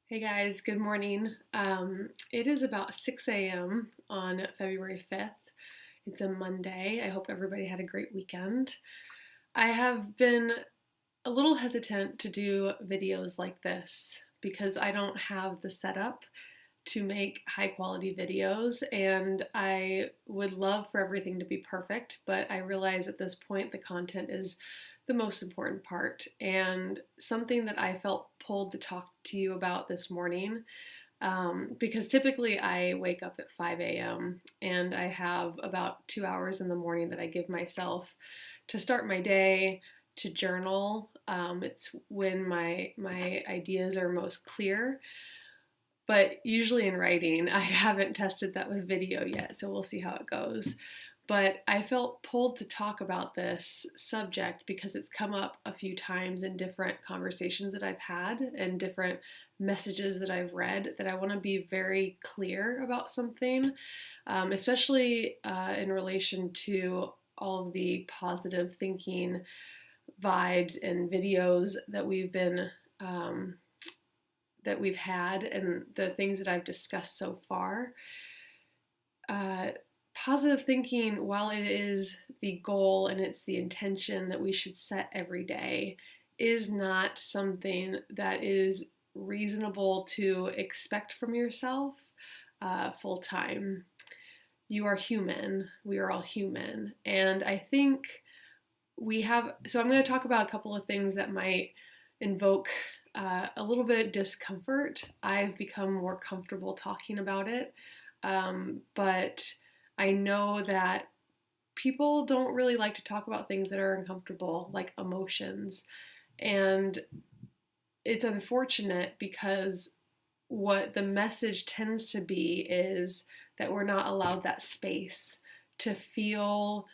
Hey guys, good morning. It is about 6 a.m. on February 5th. It's a Monday. I hope everybody had a great weekend. I have been a little hesitant to do videos like this because I don't have the setup to make high quality videos, and I would love for everything to be perfect, but I realize at this point the content is the most important part, and something that I felt pulled to talk to you about this morning, because typically I wake up at 5 a.m. and I have about 2 hours in the morning that I give myself to start my day, to journal. It's when my ideas are most clear, but usually in writing. I haven't tested that with video yet, so we'll see how it goes. But I felt pulled to talk about this subject because it's come up a few times in different conversations that I've had and different messages that I've read, that I want to be very clear about something, especially in relation to all of the positive thinking vibes and videos um, that we've had and the things that I've discussed so far. Uh, Positive thinking, while it is the goal and it's the intention that we should set every day, is not something that is reasonable to expect from yourself full time. You are human. We are all human. And I think so I'm going to talk about a couple of things that might invoke a little bit of discomfort. I've become more comfortable talking about it, but I know that people don't really like to talk about things that are uncomfortable, like emotions. And it's unfortunate because what the message tends to be is that we're not allowed that space to feel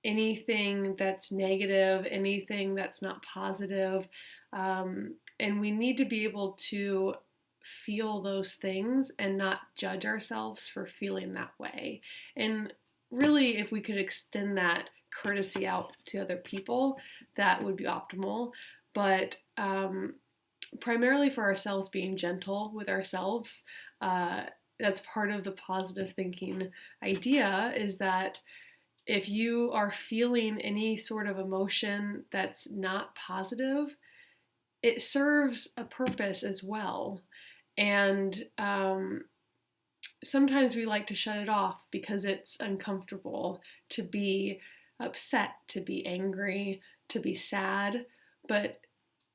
anything that's negative, anything that's not positive. And we need to be able to feel those things and not judge ourselves for feeling that way. And really, if we could extend that courtesy out to other people, that would be optimal. But primarily for ourselves, being gentle with ourselves. That's part of the positive thinking idea, is that if you are feeling any sort of emotion that's not positive, it serves a purpose as well. And sometimes we like to shut it off because it's uncomfortable to be upset, to be angry, to be sad. But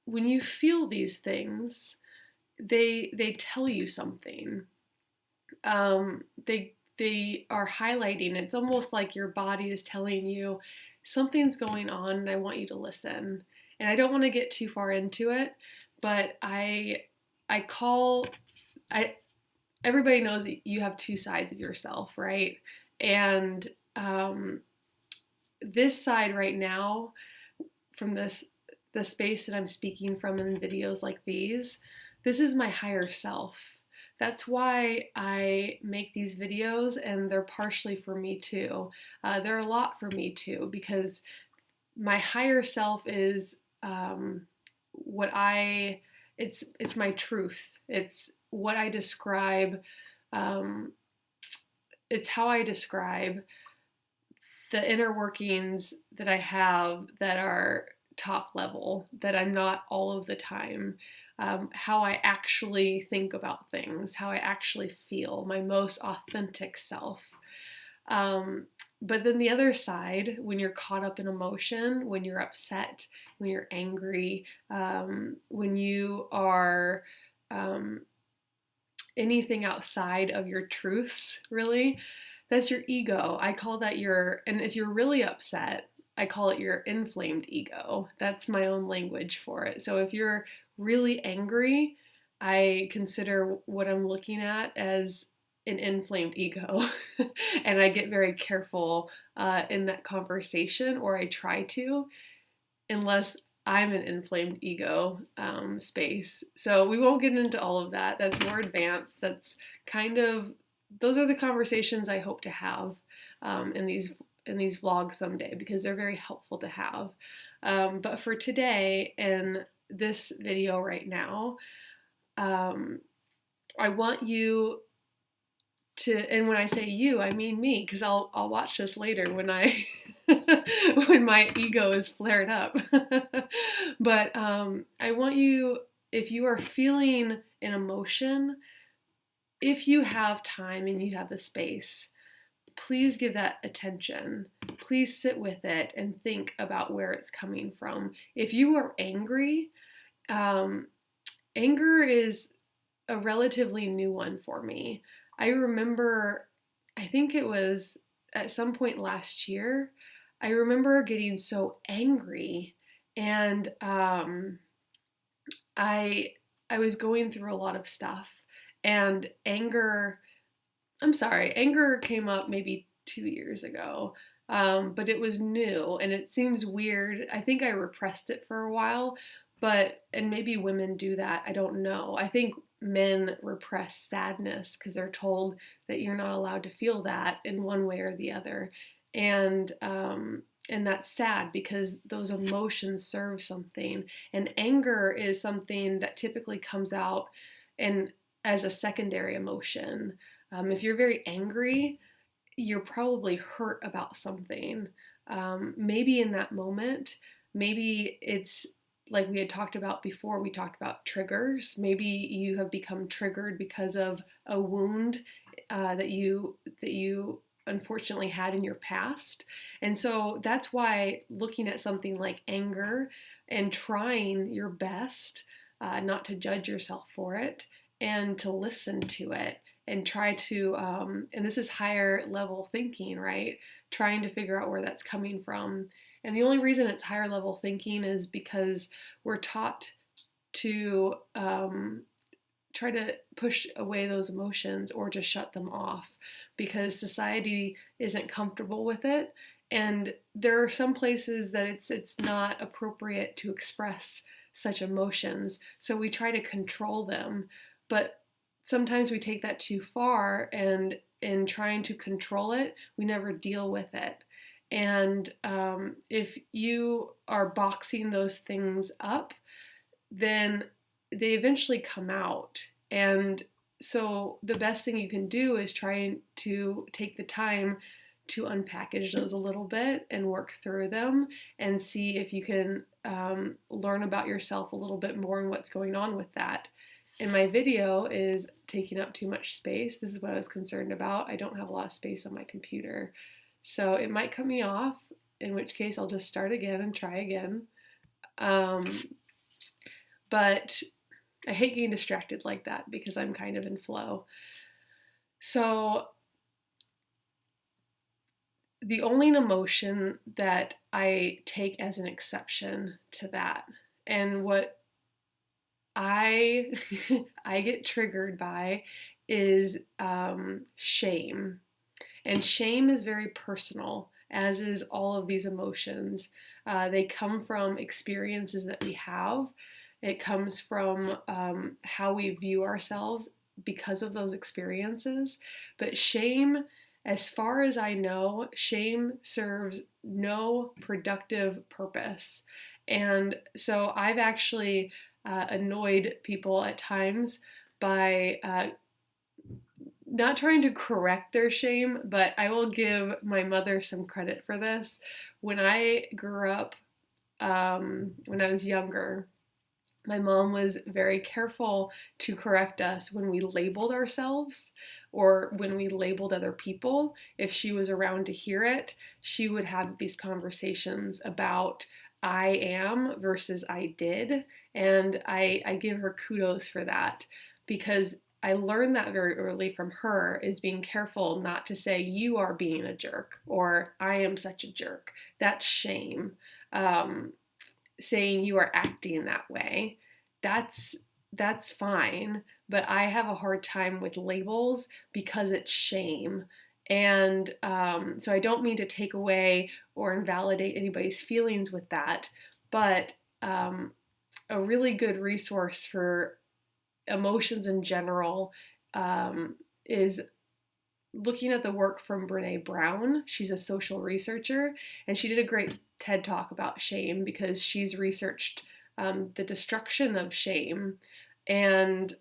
when you feel these things, they tell you something. They are highlighting. It's almost like your body is telling you something's going on, and I want you to listen. And I don't want to get too far into it, but I call I everybody knows that you have two sides of yourself, right? And this side right now, from the space that I'm speaking from in videos like these, this is my higher self. That's why I make these videos, and they're partially for me too. They're a lot for me too, because my higher self is what I it's my truth. It's what I describe. Um, it's how I describe the inner workings that I have that are top level, that I'm not all of the time. How I actually think about things, how I actually feel, my most authentic self. But then the other side, when you're caught up in emotion, when you're upset, when you're angry, when you are anything outside of your truths, really, that's your ego. I call that and if you're really upset, I call it your inflamed ego. That's my own language for it. So if you're really angry, I consider what I'm looking at as an inflamed ego. And I get very careful in that conversation, or I try to, unless I'm an inflamed ego space. So we won't get into all of that. That's more advanced. Those are the conversations I hope to have in these vlogs someday, because they're very helpful to have. But for today, in this video right now, I want you to, and when I say you, I mean me, because I'll watch this later when I when my ego is flared up. But I want you, if you are feeling an emotion, if you have time and you have the space, please give that attention. Please sit with it and think about where it's coming from. If you are angry, anger is a relatively new one for me. I remember, I think it was at some point last year, I remember getting so angry, and I I was going through a lot of stuff, and anger came up maybe 2 years ago, but it was new and it seems weird. I think I repressed it for a while, and maybe women do that. I don't know. I think men repress sadness because they're told that you're not allowed to feel that in one way or the other. And that's sad because those emotions serve something. And anger is something that typically comes out and as a secondary emotion. If you're very angry, you're probably hurt about something. Maybe in that moment, maybe it's like we had talked about before, we talked about triggers. Maybe you have become triggered because of a wound that you unfortunately had in your past. And so that's why looking at something like anger and trying your best not to judge yourself for it and to listen to it and try to, and this is higher level thinking, right? Trying to figure out where that's coming from. And the only reason it's higher level thinking is because we're taught to try to push away those emotions or to shut them off because society isn't comfortable with it. And there are some places that it's not appropriate to express such emotions, so we try to control them. But sometimes we take that too far, and in trying to control it, we never deal with it. And if you are boxing those things up, then they eventually come out. And so the best thing you can do is try to take the time to unpackage those a little bit and work through them and see if you can learn about yourself a little bit more and what's going on with that. And my video is taking up too much space. This is what I was concerned about. I don't have a lot of space on my computer. So it might cut me off, in which case I'll just start again and try again. But I hate getting distracted like that because I'm kind of in flow. So the only emotion that I take as an exception to that, and what I I get triggered by, is shame. And shame is very personal, as is all of these emotions. They come from experiences that we have. It comes from how we view ourselves because of those experiences. But shame, as far as I know, shame serves no productive purpose. And so I've actually annoyed people at times by not trying to correct their shame, but I will give my mother some credit for this. When I grew up, when I was younger, my mom was very careful to correct us when we labeled ourselves or when we labeled other people. If she was around to hear it, she would have these conversations about I am versus I did. And I give her kudos for that because I learned that very early from her, is being careful not to say you are being a jerk or I am such a jerk. That's shame. Saying you are acting that way, that's fine, but I have a hard time with labels because it's shame. And so I don't mean to take away or invalidate anybody's feelings with that, but a really good resource for emotions in general is looking at the work from Brene Brown. She's a social researcher, and she did a great TED talk about shame because she's researched the destruction of shame And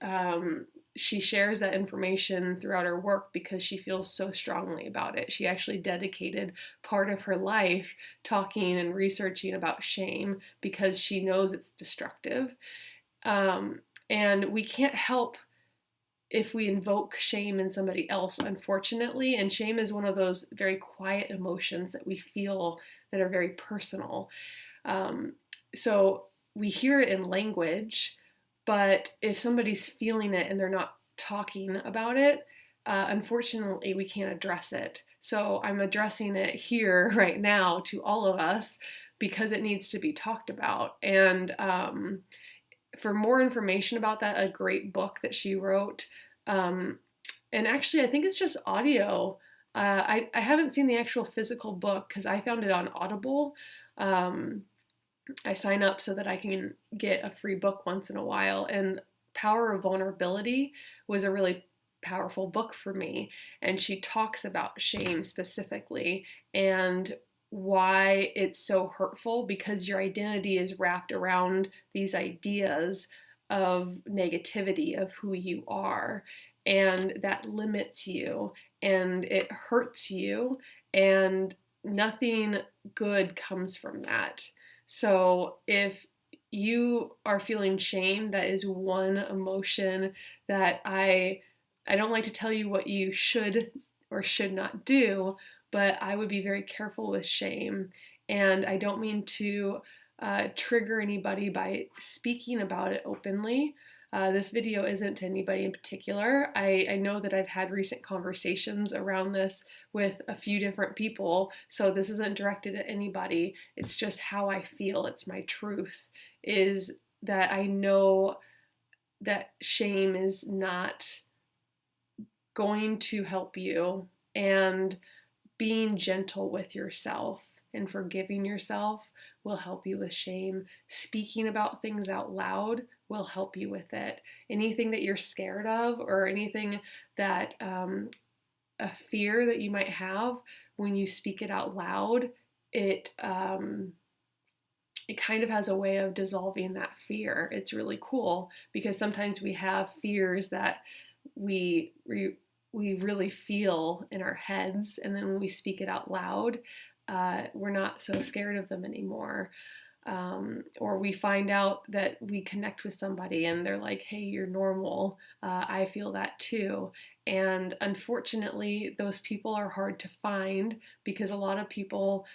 she shares that information throughout her work because she feels so strongly about it. She actually dedicated part of her life talking and researching about shame because she knows it's destructive. And we can't help if we invoke shame in somebody else, unfortunately. And shame is one of those very quiet emotions that we feel that are very personal. So we hear it in language, but if somebody's feeling it and they're not talking about it, unfortunately, we can't address it. So I'm addressing it here right now to all of us because it needs to be talked about. And for more information about that, a great book that she wrote, and actually I think it's just audio. I haven't seen the actual physical book because I found it on Audible. I sign up so that I can get a free book once in a while, and Power of Vulnerability was a really powerful book for me, and she talks about shame specifically and why it's so hurtful because your identity is wrapped around these ideas of negativity of who you are, and that limits you and it hurts you, and nothing good comes from that. So if you are feeling shame, that is one emotion that I don't like to tell you what you should or should not do, but I would be very careful with shame. And I don't mean to trigger anybody by speaking about it openly. This video isn't to anybody in particular. I know that I've had recent conversations around this with a few different people, so this isn't directed at anybody. It's just how I feel. It's my truth, is that I know that shame is not going to help you, and being gentle with yourself and forgiving yourself will help you with shame. Speaking about things out loud will help you with it. Anything that you're scared of, or anything that a fear that you might have, when you speak it out loud, it kind of has a way of dissolving that fear. It's really cool because sometimes we have fears that we really feel in our heads, and then when we speak it out loud, we're not so scared of them anymore. Or we find out that we connect with somebody and they're like, hey, you're normal. I feel that too. And unfortunately, those people are hard to find because a lot of people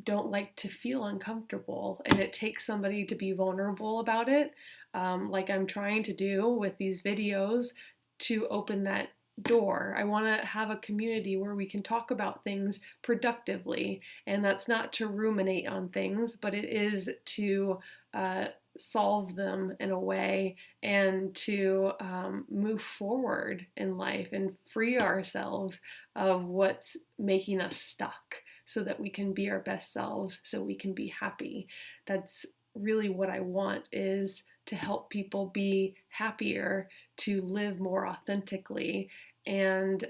don't like to feel uncomfortable. And it takes somebody to be vulnerable about it, like I'm trying to do with these videos, to open that door. I want to have a community where we can talk about things productively, and that's not to ruminate on things, but it is to solve them in a way, and to move forward in life and free ourselves of what's making us stuck so that we can be our best selves, so we can be happy. That's really what I want, is to help people be happier, to live more authentically, and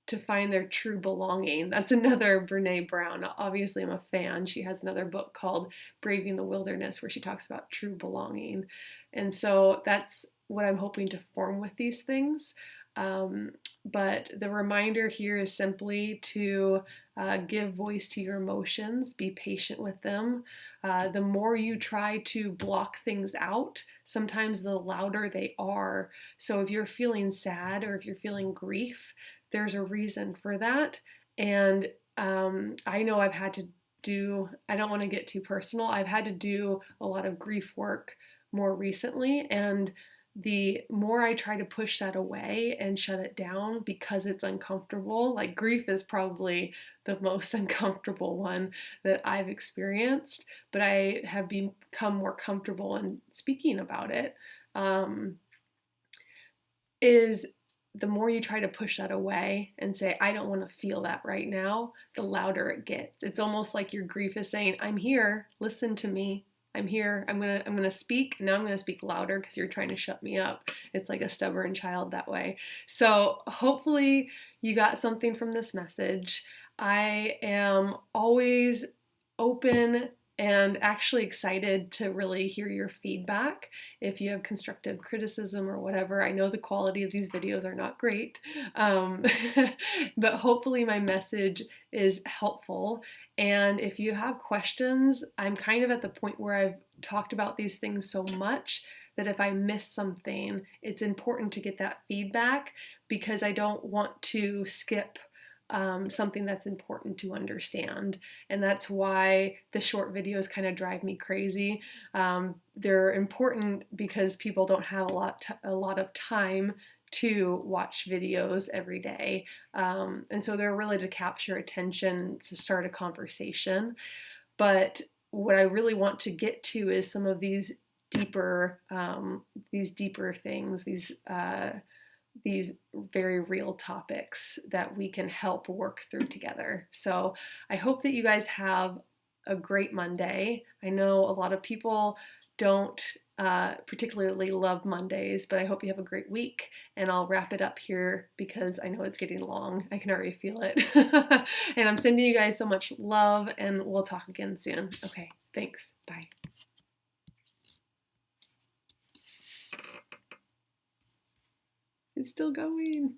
to find their true belonging. That's another Brene Brown. Obviously, I'm a fan. She has another book called Braving the Wilderness where she talks about true belonging. And so that's what I'm hoping to form with these things. But the reminder here is simply to give voice to your emotions, be patient with them. The more you try to block things out, sometimes the louder they are. So if you're feeling sad or if you're feeling grief, there's a reason for that. And I know I've had to do, I don't want to get too personal, I've had to do a lot of grief work more recently, and the more I try to push that away and shut it down because it's uncomfortable, like grief is probably the most uncomfortable one that I've experienced, but I have become more comfortable in speaking about it, is the more you try to push that away and say, I don't want to feel that right now, the louder it gets. It's almost like your grief is saying, I'm here, listen to me. I'm here. I'm gonna speak. Now I'm gonna speak louder because you're trying to shut me up. It's like a stubborn child that way. So hopefully you got something from this message. I am always open and actually excited to really hear your feedback. If you have constructive criticism or whatever, I know the quality of these videos are not great, but hopefully my message is helpful. And if you have questions, I'm kind of at the point where I've talked about these things so much that if I miss something, it's important to get that feedback, because I don't want to skip something that's important to understand. And that's why the short videos kind of drive me crazy. They're important because people don't have a lot of time to watch videos every day. And so they're really to capture attention, to start a conversation. But what I really want to get to is some of these deeper things, these very real topics that we can help work through together. So I hope that you guys have a great Monday. I know a lot of people don't particularly love Mondays, but I hope you have a great week. And I'll wrap it up here because I know it's getting long. I can already feel it. And I'm sending you guys so much love, and we'll talk again soon. Okay, thanks. Bye. It's still going.